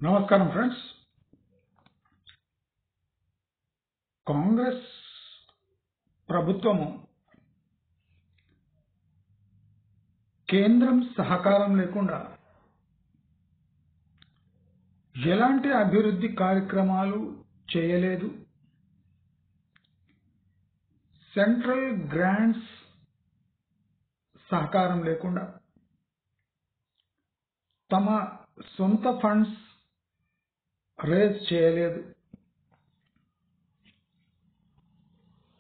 నమస్కారం ఫ్రెండ్స్. కాంగ్రెస్ ప్రభుత్వము కేంద్రం సహకారం లేకుండా ఎలాంటి అభివృద్ధి కార్యక్రమాలు చేయలేదు. సెంట్రల్ గ్రాంట్స్ సహకారం లేకుండా తమ సొంత ఫండ్స్ రేజ్ చేయలేదు.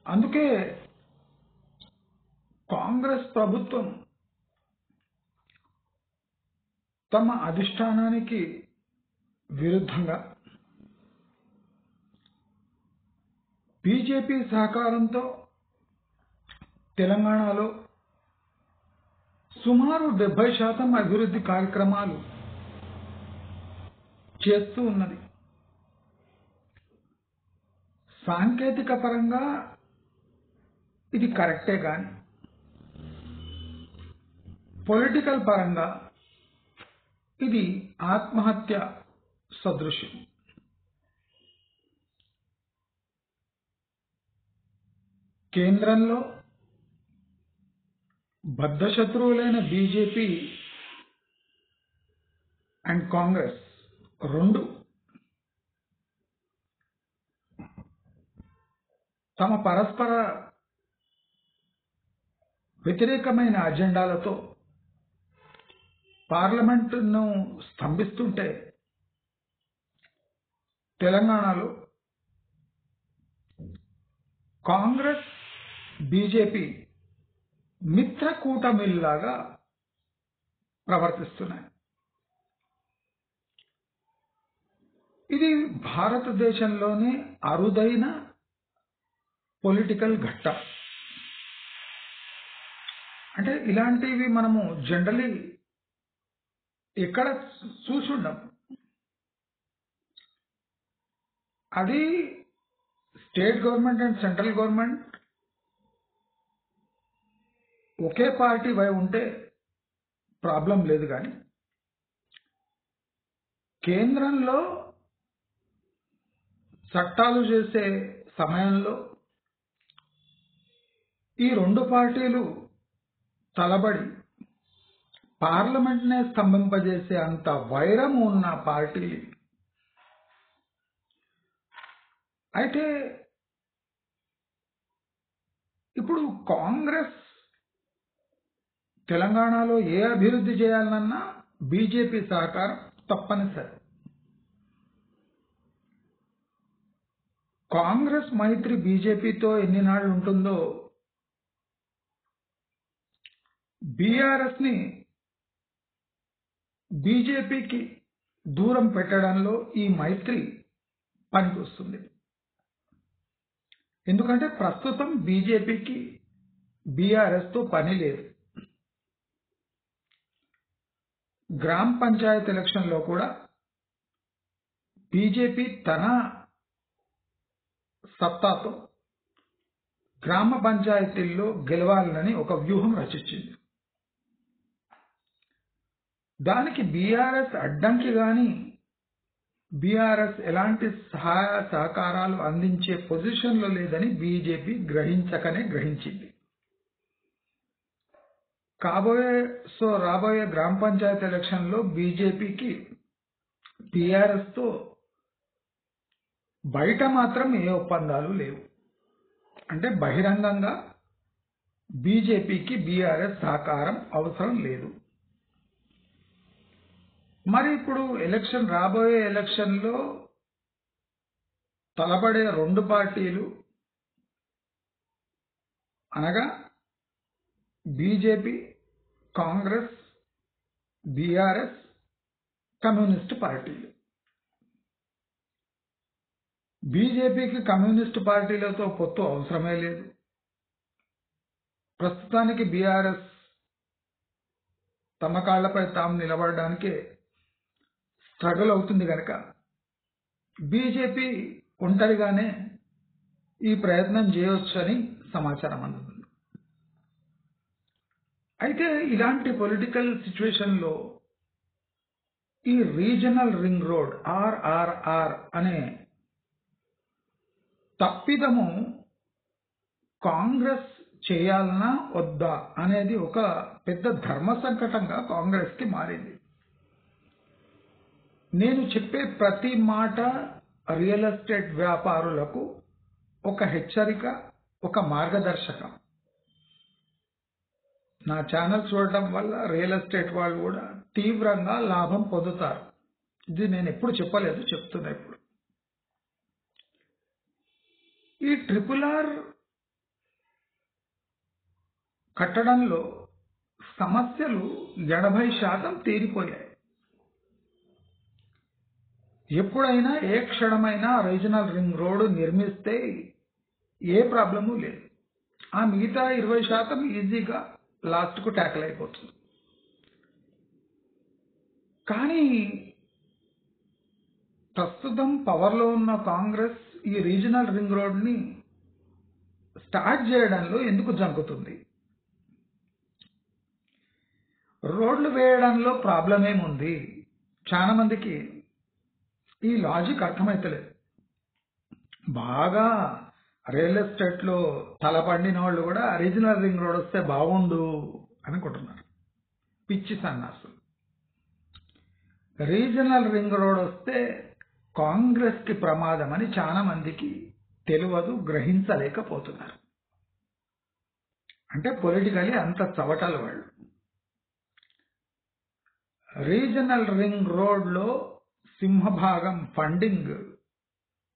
అందుకే కాంగ్రెస్ ప్రభుత్వం తమ అధిష్టానానికి విరుద్ధంగా బీజేపీ సహకారంతో తెలంగాణలో సుమారు 70% అభివృద్ధి కార్యక్రమాలు చేస్తూ ఉన్నది. సాంకేతిక పరంగా ఇది కరెక్టే గాని పొలిటికల్ పరంగా ఇది ఆత్మహత్య సదృశ్యం. కేంద్రంలో బద్ధశత్రువులైన బీజేపీ అండ్ కాంగ్రెస్ రెండు తమ పరస్పర వ్యతిరేకమైన అజెండాలతో పార్లమెంటును స్తంభిస్తుంటే తెలంగాణలో కాంగ్రెస్ బీజేపీ మిత్ర కూటమిల్లాగా ప్రవర్తిస్తున్నాయి. ఇది భారతదేశంలోనే అరుదైన పొలిటికల్ ఘట్టం. అంటే ఇలాంటివి మనము జనరలీ ఎక్కడ చూసుండం. అది state government and central government ఒకే పార్టీ వై ఉంటే ప్రాబ్లం లేదు, కానీ కేంద్రంలో చట్టాలు చేసే సమయంలో ఈ రెండు పార్టీలు తలబడి పార్లమెంట్నే స్తంభింపజేసే అంత వైరం ఉన్న పార్టీ. అయితే ఇప్పుడు కాంగ్రెస్ తెలంగాణలో ఏ అభివృద్ధి చేయాలన్నా బీజేపీ సహకారం తప్పనిసరి. కాంగ్రెస్ మైత్రి బీజేపీతో ఎన్ని నాళ్ళు ఉంటుందో బీఆర్ఎస్ ని బీజేపీకి దూరం పెట్టడంలో ఈ మైత్రి పనికొస్తుంది. ఎందుకంటే ప్రస్తుతం బీజేపీకి బీఆర్ఎస్ తో పని లేదు. గ్రామ పంచాయత్ ఎలక్షన్లో కూడా బీజేపీ తన సత్తాతో గ్రామ పంచాయతీల్లో గెలవాలని ఒక వ్యూహం రచించింది. దానికి బీఆర్ఎస్ అడ్డంకి గాని బీఆర్ఎస్ ఎలాంటి సహాయ సహకారాలు అందించే పొజిషన్లో లేదని బీజేపీ గ్రహించింది. రాబోయే గ్రామ పంచాయతీ ఎలక్షన్లో బీజేపీకి బీఆర్ఎస్ తో బయట మాత్రం ఏ ఒప్పందాలు లేవు. అంటే బహిరంగంగా బీజేపీకి బీఆర్ఎస్ సహకారం అవసరం లేదు. మరి ఇప్పుడు రాబోయే ఎలక్షన్లో తలబడే రెండు పార్టీలు అనగా బీజేపీ, కాంగ్రెస్, బీఆర్ఎస్, కమ్యూనిస్ట్ పార్టీలు. బీజేపీకి కమ్యూనిస్ట్ పార్టీలతో పొత్తు అవసరమే లేదు. ప్రస్తుతానికి బీఆర్ఎస్ తమ కాళ్లపై తాము నిలబడడానికే స్ట్రగుల్ అవుతుంది కనుక బీజేపీ ఒంటరిగానే ఈ ప్రయత్నం చేయవచ్చని సమాచారం అందుతుంది. అయితే ఇలాంటి పొలిటికల్ సిచ్యువేషన్లో ఈ రీజనల్ రింగ్ రోడ్ RRR అనే తప్పిదము కాంగ్రెస్ చేయాలనా వద్దా అనేది ఒక పెద్ద ధర్మ సంకటంగా కాంగ్రెస్ కి మారింది. నేను చెప్పే ప్రతి మాట రియల్ ఎస్టేట్ వ్యాపారులకు ఒక హెచ్చరిక, ఒక మార్గదర్శకం. నా ఛానల్ చూడటం వల్ల రియల్ ఎస్టేట్ వాళ్ళు కూడా తీవ్రంగా లాభం పొందుతారు. ఇది నేను ఎప్పుడు చెప్పలేదు, చెప్తున్నా ఇప్పుడు. ఈ RRR కట్టడంలో సమస్యలు 80% తీరిపోయాయి. ఎప్పుడైనా ఏ క్షణమైనా రీజనల్ రింగ్ రోడ్ నిర్మిస్తే ఏ ప్రాబ్లము లేదు. ఆ మిగతా 20% ఈజీగా లాస్ట్కు ట్యాకిల్ అయిపోతుంది. కానీ ప్రస్తుతం పవర్లో ఉన్న కాంగ్రెస్ ఈ రీజనల్ రింగ్ రోడ్ని స్టార్ట్ చేయడంలో ఎందుకు జంకుతుంది? రోడ్లు వేయడంలో ప్రాబ్లం ఏముంది? చాలా మందికి ఈ లాజిక్ అర్థమైతలేదు. బాగా రియల్ ఎస్టేట్ లో తలపండిన వాళ్ళు కూడా రీజనల్ రింగ్ రోడ్ వస్తే బాగుండు అనుకుంటున్నారు. పిచ్చి సన్నాసులు. రీజనల్ రింగ్ రోడ్ వస్తే కాంగ్రెస్ కి ప్రమాదం అని చాలా మందికి తెలియదు, గ్రహించలేకపోతున్నారు. అంటే పొలిటికలీ అంత చవటాలు వాళ్ళు. రీజనల్ రింగ్ రోడ్ లో సింహభాగం ఫండింగ్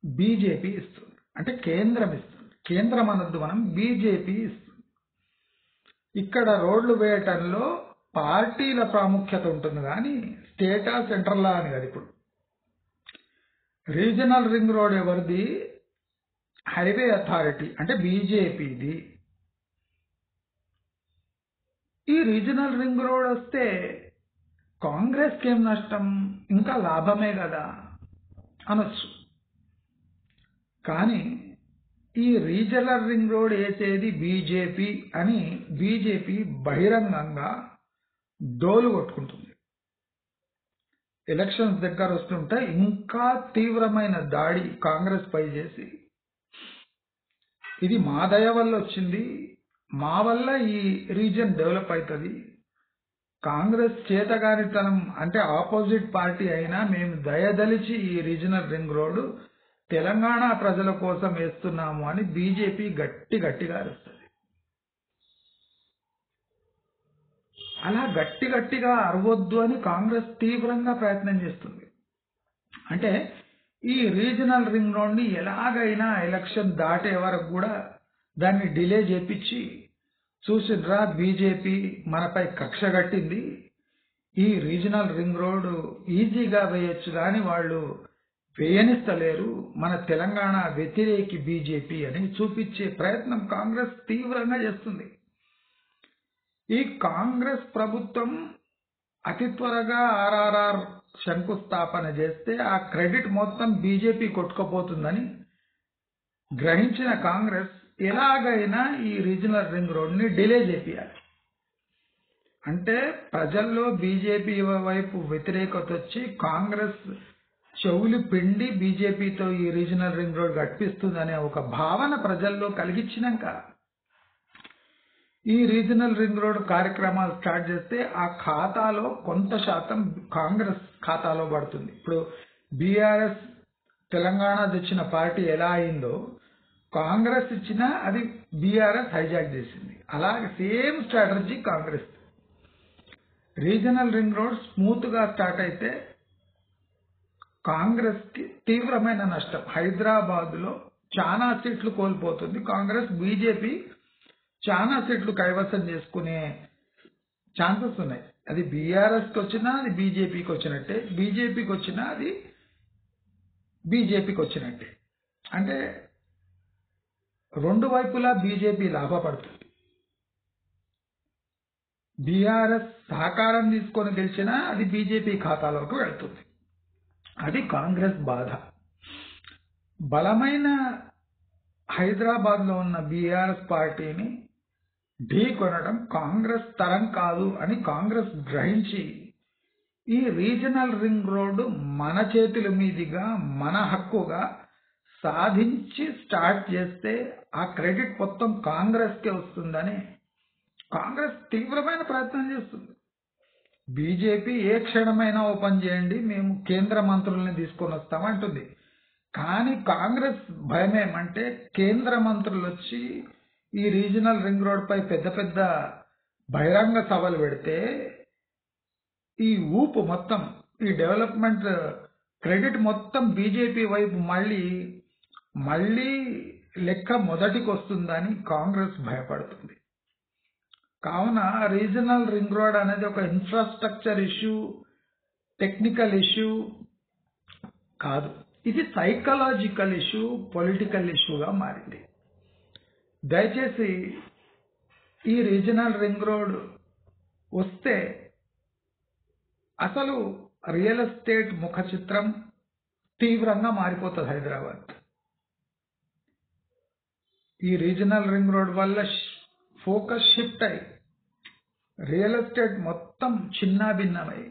బీజేపీ ఇస్తుంది, అంటే కేంద్రం ఇస్తుంది. కేంద్రం అనొద్దు మనం, బీజేపీ ఇస్తుంది. ఇక్కడ రోడ్లు వేయటంలో పార్టీల ప్రాముఖ్యత ఉంటుంది కానీ స్టేటా సెంట్రల్ అని కాదు. ఇప్పుడు రీజనల్ రింగ్ రోడ్ ఎవరిది? హైవే అథారిటీ, అంటే బీజేపీది. ఈ రీజనల్ రింగ్ రోడ్ వస్తే కాంగ్రెస్కి ఏం నష్టం? ఇంకా లాభమే కదా అనొచ్చు. కానీ ఈ రీజనల్ రింగ్ రోడ్ వేసేది బీజేపీ అని బీజేపీ బహిరంగంగా డోలు కొట్టుకుంటుంది. ఎలక్షన్స్ దగ్గర వస్తుంటే ఇంకా తీవ్రమైన దాడి కాంగ్రెస్ పై చేసి, ఇది మా దయ వల్ల వచ్చింది, మా వల్ల ఈ రీజన్ డెవలప్ అవుతుంది, కాంగ్రెస్ చేతగానితనం అంటే ఆపోజిట్ పార్టీ అయినా మేము దయదలిచి ఈ రీజనల్ రింగ్ రోడ్డు తెలంగాణ ప్రజల కోసం వేస్తున్నాము అని బీజేపీ గట్టిగా అరుస్తుంది. అలా గట్టిగా అరవద్దు అని కాంగ్రెస్ తీవ్రంగా ప్రయత్నం చేస్తుంది. అంటే ఈ రీజనల్ రింగ్ రోడ్ని ఎలాగైనా ఎలక్షన్ దాటే వరకు కూడా దాన్ని డిలే చేపించి, చూసిండ్రా బీజేపీ మనపై కక్ష కట్టింది, ఈ రీజనల్ రింగ్ రోడ్ ఈజీగా వేయొచ్చు కానీ వాళ్ళు వేయనిస్తలేరు, మన తెలంగాణ వ్యతిరేకి బీజేపీ అని చూపించే ప్రయత్నం కాంగ్రెస్ తీవ్రంగా చేస్తుంది. ఈ కాంగ్రెస్ ప్రభుత్వం అతి త్వరగా RRR శంకుస్థాపన చేస్తే ఆ క్రెడిట్ మొత్తం బీజేపీ కొట్టుకుపోతుందని గ్రహించిన కాంగ్రెస్ ఎలాగైనా ఈ రీజనల్ రింగ్ రోడ్ని డిలే చేపియాలి. అంటే ప్రజల్లో బీజేపీ వైపు వ్యతిరేకత వచ్చి కాంగ్రెస్ చెవులు పిండి బీజేపీతో ఈ రీజనల్ రింగ్ రోడ్ గడిపిస్తుందనే ఒక భావన ప్రజల్లో కలిగించినాక ఈ రీజనల్ రింగ్ రోడ్ కార్యక్రమాలు స్టార్ట్ చేస్తే ఆ ఖాతాలో కొంత శాతం కాంగ్రెస్ ఖాతాలో పడుతుంది. ఇప్పుడు బీఆర్ఎస్ తెలంగాణ తెచ్చిన పార్టీ ఎలా అయిందో కాంగ్రెస్ ఇచ్చినా అది బీఆర్ఎస్ హైజాక్ చేసింది. అలాగే same strategy Congress. Regional ring road smooth గా స్టార్ట్ అయితే కాంగ్రెస్ కి తీవ్రమైన నష్టం. హైదరాబాద్ లో చాలా సీట్లు కోల్పోతుంది కాంగ్రెస్. బీజేపీ చాలా సీట్లు కైవసం చేసుకునే ఛాన్సెస్ ఉన్నాయి. అది బీఆర్ఎస్కి వచ్చినా అది బీజేపీకి వచ్చినట్టే, బీజేపీకి వచ్చినా అది బీజేపీకి వచ్చినట్టే. అంటే రెండు వైపులా బీజేపీ లాభపడుతుంది. బీఆర్ఎస్ సహకారం తీసుకొని గెలిచినా అది బీజేపీ ఖాతాలోకి వెళ్తుంది. అది కాంగ్రెస్ బాధ. బలమైన హైదరాబాద్ లో ఉన్న బీఆర్ఎస్ పార్టీని ఢీ కొనడం కాంగ్రెస్ తరం కాదు అని కాంగ్రెస్ గ్రహించి ఈ రీజనల్ రింగ్ రోడ్డు మన చేతుల మీదుగా మన హక్కుగా సాధించి స్టార్ట్ చేస్తే ఆ క్రెడిట్ మొత్తం కాంగ్రెస్కే వస్తుందని కాంగ్రెస్ తీవ్రమైన ప్రయత్నం చేస్తుంది. బీజేపీ ఏ క్షణమైనా ఓపెన్ చేయండి, మేము కేంద్ర మంత్రుల్ని తీసుకొని వస్తామంటుంది. కానీ కాంగ్రెస్ భయం ఏమంటే కేంద్ర మంత్రులు వచ్చి ఈ రీజనల్ రింగ్ రోడ్ పై పెద్ద పెద్ద బహిరంగ సభలు పెడితే ఈ ఊపు మొత్తం, ఈ డెవలప్మెంట్ క్రెడిట్ మొత్తం బీజేపీ వైపు మళ్ళీ లెక్క మొదటికి వస్తుందని కాంగ్రెస్ భయపడుతుంది. కావున రీజనల్ రింగ్ రోడ్ అనేది ఒక ఇన్ఫ్రాస్ట్రక్చర్ ఇష్యూ, టెక్నికల్ ఇష్యూ కాదు. ఇది సైకలాజికల్ ఇష్యూ, పొలిటికల్ ఇష్యూగా మారింది. దయచేసి ఈ రీజనల్ రింగ్ రోడ్ వస్తే అసలు రియల్ ఎస్టేట్ ముఖ చిత్రం తీవ్రంగా మారిపోతుంది హైదరాబాద్. ఈ రీజనల్ రింగ్ రోడ్ వల్ల ఫోకస్ షిఫ్ట్ అయి రియల్ ఎస్టేట్ మొత్తం చిన్నాభిన్నమై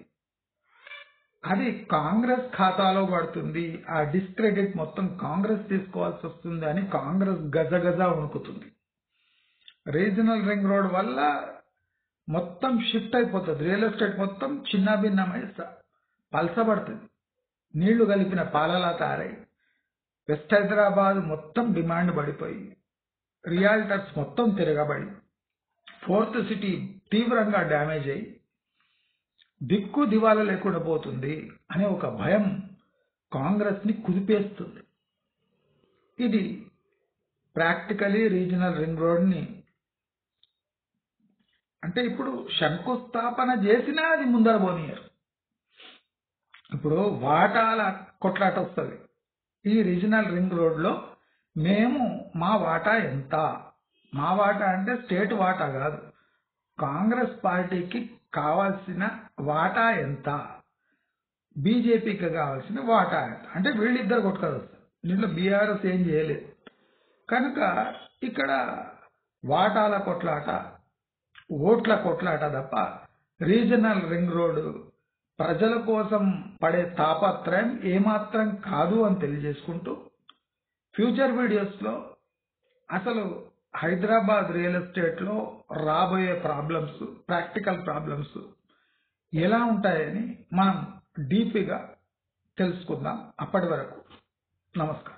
అది కాంగ్రెస్ ఖాతాలో పడుతుంది. ఆ డిస్క్రెడిట్ మొత్తం కాంగ్రెస్ తీసుకోవాల్సి వస్తుంది అని కాంగ్రెస్ గజగజ వణుకుతుంది. రీజనల్ రింగ్ రోడ్ వల్ల మొత్తం షిఫ్ట్ అయిపోతుంది. రియల్ ఎస్టేట్ మొత్తం చిన్నాభిన్నమై పలసబడుతుంది. నీళ్లు కలిపిన పాలలా తారై వెస్ట్ హైదరాబాద్ మొత్తం డిమాండ్ పడిపోయి రియాల్టర్స్ మొత్తం తిరగబడి ఫోర్త్ సిటీ తీవ్రంగా డ్యామేజ్ అయి దిక్కు దివాలా లేకుండా పోతుంది అనే ఒక భయం కాంగ్రెస్ ని కుదిపేస్తుంది. ఇది ప్రాక్టికలీ రీజనల్ రింగ్ రోడ్ ని అంటే ఇప్పుడు శంకుస్థాపన చేసినా అది ముందర పోనీయరు. ఇప్పుడు వాటాల కొట్లాట వస్తుంది. ఈ రీజనల్ రింగ్ రోడ్ లో మేము మా వాటా ఎంత, మా వాటా అంటే స్టేట్ వాటా కాదు, కాంగ్రెస్ పార్టీకి కావాల్సిన వాటా ఎంత, బీజేపీకి కావాల్సిన వాటా ఎంత, అంటే వీళ్ళిద్దరు కొట్టుకొని వస్తారు. దీంట్లో బీఆర్ఎస్ ఏం చేయలేదు. కనుక ఇక్కడ వాటాల కొట్లాట, ఓట్ల కొట్లాట తప్ప రీజనల్ రింగ్ రోడ్ ప్రజల కోసం పడే తాపత్రయం ఏమాత్రం కాదు అని తెలియజేసుకుంటూ ఫ్యూచర్ వీడియోస్లో అసలు హైదరాబాద్ రియల్ ఎస్టేట్లో రాబోయే ప్రాబ్లమ్స్, ప్రాక్టికల్ ప్రాబ్లమ్స్ ఎలా ఉంటాయని మనం డీప్గా తెలుసుకుందాం. అప్పటి వరకు నమస్కారం.